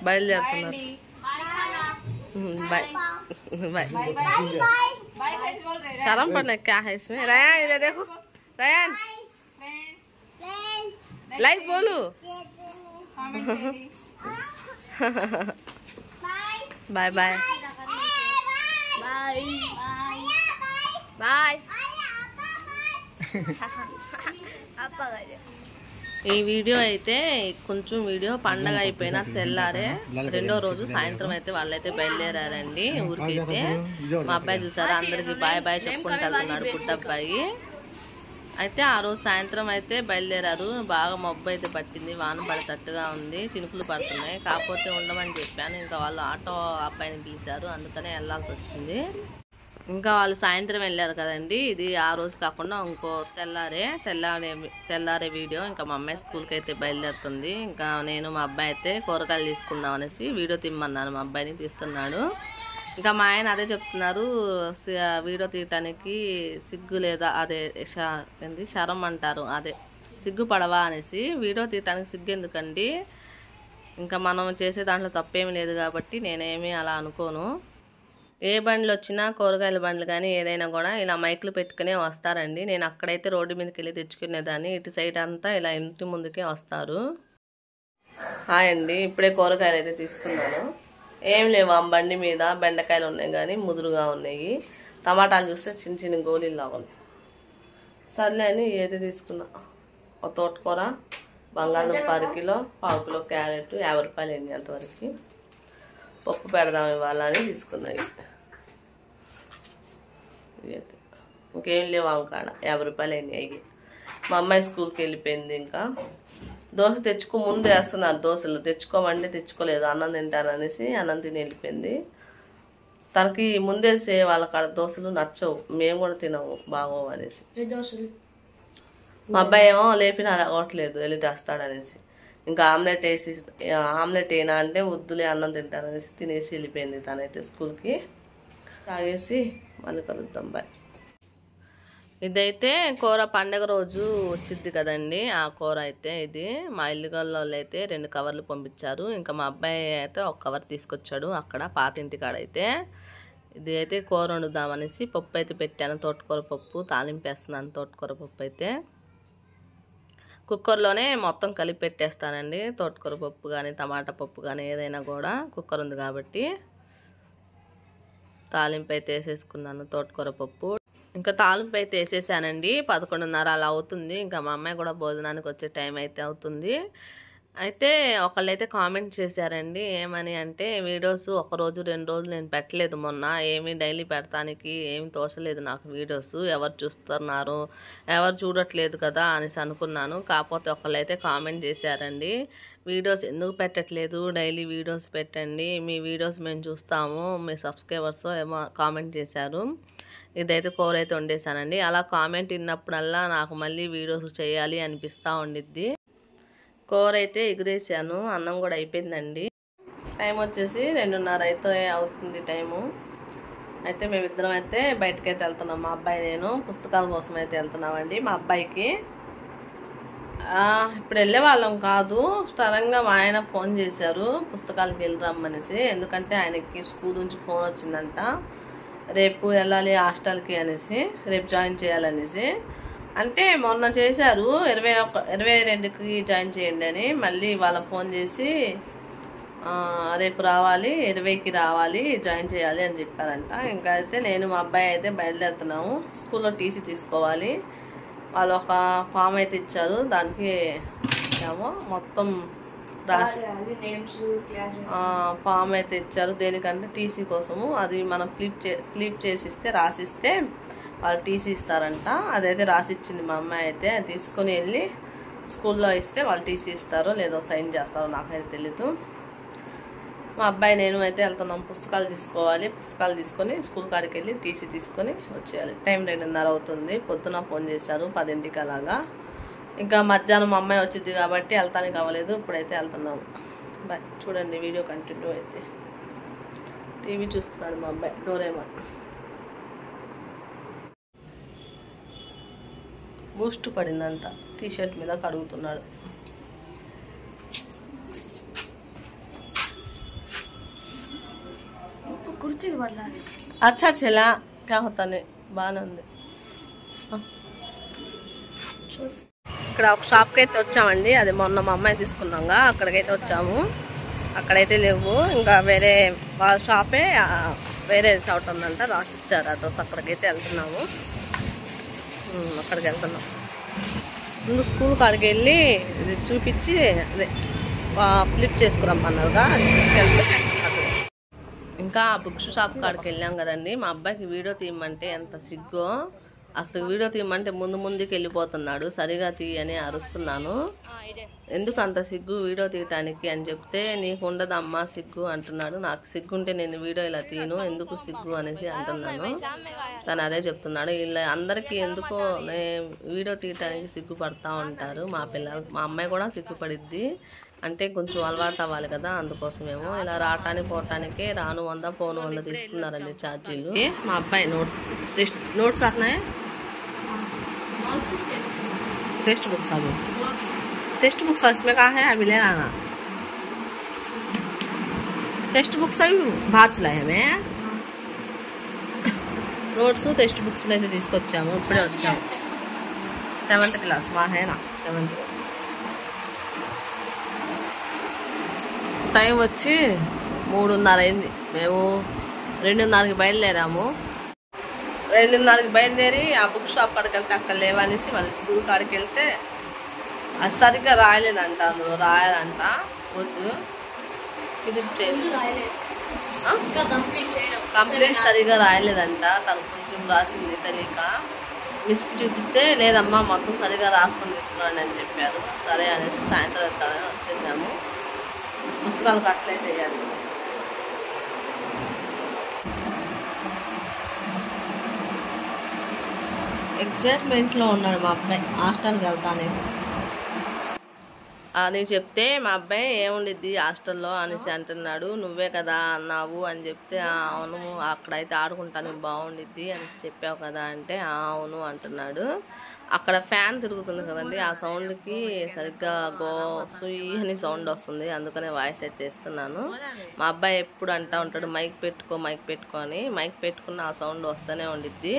బయలుదేరుతున్నారు. Bye bye शर्म पड़ना क्या है इसमें? रयान इधर देखो, रयान लाइक बोलो। Bye bye bye. ఈ వీడియో అయితే కొంచెం వీడియో పండగ అయిపోయిన తెల్లారే రెండో రోజు సాయంత్రం అయితే వాళ్ళైతే బయలుదేరారండి ఊరికైతే. మా అబ్బాయి చూసారా అందరికి బాయ్ బాయ్ చెప్పుకుంటూ వెళ్తున్నాడు బుడ్డబ్బాయి. అయితే ఆ రోజు సాయంత్రం అయితే బయలుదేరారు. బాగా మబ్బు అయితే పట్టింది, వాన పడేటట్టుగా ఉంది, చినుకులు పడుతున్నాయి. కాకపోతే ఉండమని చెప్పాను, ఇంకా వాళ్ళు ఆటో అబ్బాయిని పిలిచారు, అందుకనే వెళ్ళాల్సి వచ్చింది. ఇంకా వాళ్ళు సాయంత్రం వెళ్ళారు కదండి. ఇది ఆ రోజు కాకుండా ఇంకో తెల్లారే వీడియో. ఇంకా మా అమ్మాయి స్కూల్కి అయితే బయలుదేరుతుంది. ఇంకా నేను మా అబ్బాయి అయితే కూరగాయలు తీసుకుందాం అనేసి వీడియో తీయమన్నాను, మా అబ్బాయిని తీస్తున్నాడు. ఇంకా మా ఆయన అదే చెప్తున్నారు, వీడియో తీయటానికి సిగ్గు లేదా, అదే శరం అంటారు, అదే సిగ్గుపడవా అనేసి. వీడియో తీయటానికి సిగ్గు ఎందుకండి, ఇంకా మనం చేసే దాంట్లో తప్పేమీ లేదు కాబట్టి నేనేమీ అలా అనుకోను. ఏ బండ్లు వచ్చినా కూరగాయల బండ్లు కానీ ఏదైనా కూడా ఇలా మైకులు పెట్టుకునే వస్తారండి. నేను అక్కడైతే రోడ్డు మీదకి వెళ్ళి తెచ్చుకునేదాన్ని, ఇటు సైడ్ అంతా ఇలా ఇంటి ముందుకే వస్తారు. హాయ్ అండి, ఇప్పుడే కూరగాయలు అయితే తీసుకున్నాను. ఏం లేవు ఆ బండి మీద, బెండకాయలు ఉన్నాయి కానీ ముదురుగా ఉన్నాయి. టమాటాలు చూస్తే చిన్న చిన్న గోళీలు ఉన్నాయి. సర్లే అని ఏది తీసుకున్నా, ఒక తోటకూర, బంగాళదుంప 1 కిలో, 1/2 కిలో క్యారెట్, 50 రూపాయలు అయింది అంతవరకు. పప్పు పెడదాం ఇవాళ అని తీసుకున్నాయి. ఇంకేం లేవు వంకాడ 50 రూపాయలు అయినాయి. మా అమ్మాయి స్కూల్కి వెళ్ళిపోయింది. ఇంకా దోశ ముందు వేస్తున్నారు, దోశలు తెచ్చుకోమంటే తెచ్చుకోలేదు, అన్నం తింటాననేసి అన్నం తిని వెళ్ళిపోయింది. తనకి ముందేసే వాళ్ళ కాడ దోశలు నచ్చవు, మేము కూడా తినము, బాగోవు అనేసి. మా అబ్బాయి ఏమో లేపిన అలగట్లేదు, వెళ్ళి తెస్తాడనేసి. ఇంకా ఆమ్లెట్ ఏనా అంటే వద్దులే అన్నం తింటాననేసి తినేసి వెళ్ళిపోయింది తనైతే స్కూల్కి. తాగేసి మళ్ళీ కలుద్దాం, బాయ్. ఇదైతే కూర పండగ రోజు వచ్చింది కదండి, ఆ కూర అయితే ఇది. మా ఇల్లుగల్లో అయితే 2 కవర్లు పంపించారు. ఇంకా మా అబ్బాయి అయితే 1 కవర్ తీసుకొచ్చాడు అక్కడ పాతింటి కాడైతే. ఇది అయితే కూర వండుదామనేసి పప్పు అయితే పెట్టాను, తోటకూర పప్పు. తాలింపు వేస్తున్నాను తోటకూర పప్పు అయితే. కుక్కర్లోనే మొత్తం కలిపి పెట్టేస్తానండి, తోటకూర పప్పు కానీ టమాటా పప్పు కానీ ఏదైనా కూడా. కుక్కర్ ఉంది కాబట్టి తాలింపు అయితే వేసేసుకున్నాను తోటకూర పప్పు. ఇంకా తాలింపు అయితే వేసేసానండి. 11:30 అలా అవుతుంది. ఇంకా మా అమ్మాయి కూడా భోజనానికి వచ్చే టైం అయితే అవుతుంది. అయితే ఒకళ్ళైతే కామెంట్ చేశారండి, ఏమని అంటే వీడియోస్ 1 రోజు 2 రోజులు నేను పెట్టలేదు మొన్న, ఏమీ డైలీ పెడతానికి ఏమి తోచలేదు నాకు వీడియోస్, ఎవరు చూస్తున్నారు ఎవరు చూడట్లేదు కదా అనేసి అనుకున్నాను. కాకపోతే ఒకళ్ళైతే కామెంట్ చేశారండి, వీడియోస్ ఎందుకు పెట్టట్లేదు, డైలీ వీడియోస్ పెట్టండి, మీ వీడియోస్ మేము చూస్తాము, మీ సబ్స్క్రైబర్స్ ఏమో కామెంట్ చేశారు. ఇదైతే కూర అయితే వండేసానండి. అలా కామెంట్ విన్నప్పుడల్లా నాకు మళ్ళీ వీడియోస్ చేయాలి అనిపిస్తూ ఉండిద్ది. కూర అయితే ఎగురేసాను, అన్నం కూడా అయిపోయిందండి. టైం వచ్చేసి 2:30 అయితే అవుతుంది టైము. అయితే మేమిద్దరం అయితే బయటకైతే వెళ్తున్నాం, మా అబ్బాయి నేను పుస్తకాల కోసం అయితే వెళ్తున్నామండి. మా అబ్బాయికి ఇప్పుడు వెళ్ళే వాళ్ళం కాదు, సడన్గా మా ఆయన ఫోన్ చేశారు పుస్తకాలకి వెళ్ళరమ్మనేసి. ఎందుకంటే ఆయనకి స్కూల్ నుంచి ఫోన్ వచ్చిందంట, రేపు వెళ్ళాలి హాస్టల్కి అనేసి, రేపు జాయిన్ చేయాలనేసి. అంటే మొన్న చేశారు 22కి జాయిన్ చేయండి అని, మళ్ళీ వాళ్ళ ఫోన్ చేసి రేపు రావాలి 20కి రావాలి జాయిన్ చేయాలి అని చెప్పారంట. ఇంకా అయితే నేను మా అబ్బాయి అయితే బయలుదేరుతున్నాము. స్కూల్లో టీసీ తీసుకోవాలి, వాళ్ళు ఒక ఫామ్ అయితే ఇచ్చారు, దానికి ఏమో మొత్తం రాసి ఫామ్ అయితే ఇచ్చారు. దేనికంటే టీసీ కోసము, అది మనం ఫ్లిప్ చేసిస్తే రాసిస్తే వాళ్ళు టీసీ ఇస్తారంట. అదైతే రాసిచ్చింది మా అమ్మాయి అయితే. తీసుకొని వెళ్ళి స్కూల్లో ఇస్తే వాళ్ళు టీసీ ఇస్తారో లేదో సైన్ చేస్తారో నాకైతే తెలీదు. మా అబ్బాయి నేను అయితే వెళ్తున్నాం, పుస్తకాలు తీసుకోవాలి. పుస్తకాలు తీసుకొని స్కూల్ కాడికి వెళ్ళి టీసీ తీసుకొని వచ్చేయాలి. టైం 2:30 అవుతుంది. పొద్దున ఫోన్ చేశారు 10ంటికి అలాగా. ఇంకా మధ్యాహ్నం మా అమ్మాయి వచ్చింది కాబట్టి వెళ్తానికి అవ్వలేదు, ఇప్పుడైతే వెళ్తున్నాము. బాయ్. చూడండి వీడియో కంటిన్యూ అయితే. టీవీ చూస్తున్నాడు మా అబ్బాయి, డోరేమాన్. బూస్ట్ పడిందంట టీషర్ట్ మీద, కడుగుతున్నాడు. అచ్చా చెలా కాహతానే బాగానే ఉంది. ఇక్కడ ఒక షాప్కి అయితే వచ్చామండి, అది మొన్న మా అమ్మాయి తీసుకున్నాగా అక్కడికైతే వచ్చాము. అక్కడైతే లేవు, ఇంకా వేరే వాళ్ళ షాపే వేరే షాప్ ఉందంట, రాసిచ్చారు అడ్రస్. అక్కడికైతే వెళ్తున్నాము, అక్కడికి వెళ్తున్నాం. ముందు స్కూల్ కాడికి వెళ్ళి ఇది చూపించి అదే ఫ్లిప్ చేసుకురమ్మన్నారుగా, తీసుకెళ్తే ఇంకా బుక్స్ షాప్ కాడికి వెళ్ళాం కదండి. మా అబ్బాయికి వీడియో తీయమంటే ఎంత సిగ్గో, అసలు వీడియో తీయమంటే ముందుకు వెళ్ళిపోతున్నాడు. సరిగా తీయని అరుస్తున్నాను, ఎందుకు అంత సిగ్గు వీడియో తీయటానికి అని చెప్తే నీకు ఉండదమ్మా సిగ్గు అంటున్నాడు. నాకు సిగ్గుంటే నేను వీడియో ఇలా తీయను, ఎందుకు సిగ్గు అనేసి అంటున్నాను. తను అదే చెప్తున్నాడు, ఇలా అందరికీ ఎందుకో వీడియో తీయటానికి సిగ్గుపడతా ఉంటారు మా పిల్లలు. మా అమ్మాయి కూడా సిగ్గుపడిద్ది, అంటే కొంచెం అలవాటు అవ్వాలి కదా, అందుకోసమేమో ఇలా రావటానికి పోవటానికి రాను 100 పోను 100 తీసుకున్నారండి ఛార్జీలు. మా అబ్బాయి నోట్స్ ఆఖనాయి टेस्ट बुक्स अभी टेस्ट बुक्स इसमें कहा है अभी ले आना. टेस्ट बुक्स अभी बाहर चलाए हमें नोट्स टेस्ट बुक्स అయితే తీసుకొచ్చాము. ఇప్పుడే వచ్చాము. 7th క్లాస్ మా హేనా 7th. టైం వచ్చి 3:30 అయింది. మేము 2:30కి బయలుదేరాము. 2:30కి బయలుదేరి ఆ బుక్ షాప్ కాడికి వెళ్తే అక్కడ లేవనేసి మళ్ళీ స్కూల్ కాడికి వెళ్తే అది సరిగ్గా రాయలేదంట, అందులో రాయాలంట రోజు కంప్లైంట్ సరిగ్గా రాయలేదంట. తను కొంచెం రాసింది తెలియక మిస్కి చూపిస్తే లేదమ్మా మొత్తం సరిగా రాసుకొని తీసుకురండి అని చెప్పారు. సరే అనేసి సాయంత్రం వెళ్తానని వచ్చేసాము. పుస్తకాలకు అట్లయితే వేయాలి. ఎగ్జైట్మెంట్లో ఉన్నాడు మా అబ్బాయి, హాస్టల్కి వెళ్తాను అని చెప్తే మా అబ్బాయి ఏముండిద్ది హాస్టల్లో అనేసి అంటున్నాడు. నువ్వే కదా అన్నావు అని చెప్తే అవును అక్కడైతే ఆడుకుంటాను బాగుండిద్ది అనేసి చెప్పావు కదా అంటే అవును అంటున్నాడు. అక్కడ ఫ్యాన్ తిరుగుతుంది కదండి, ఆ సౌండ్కి సరిగ్గా సుయి అని సౌండ్ వస్తుంది, అందుకనే వాయిస్ అయితే ఇస్తున్నాను. మా అబ్బాయి ఎప్పుడు అంటూ ఉంటాడు మైక్ పెట్టుకో అని. మైక్ పెట్టుకున్న ఆ సౌండ్ వస్తూనే ఉండిద్ది.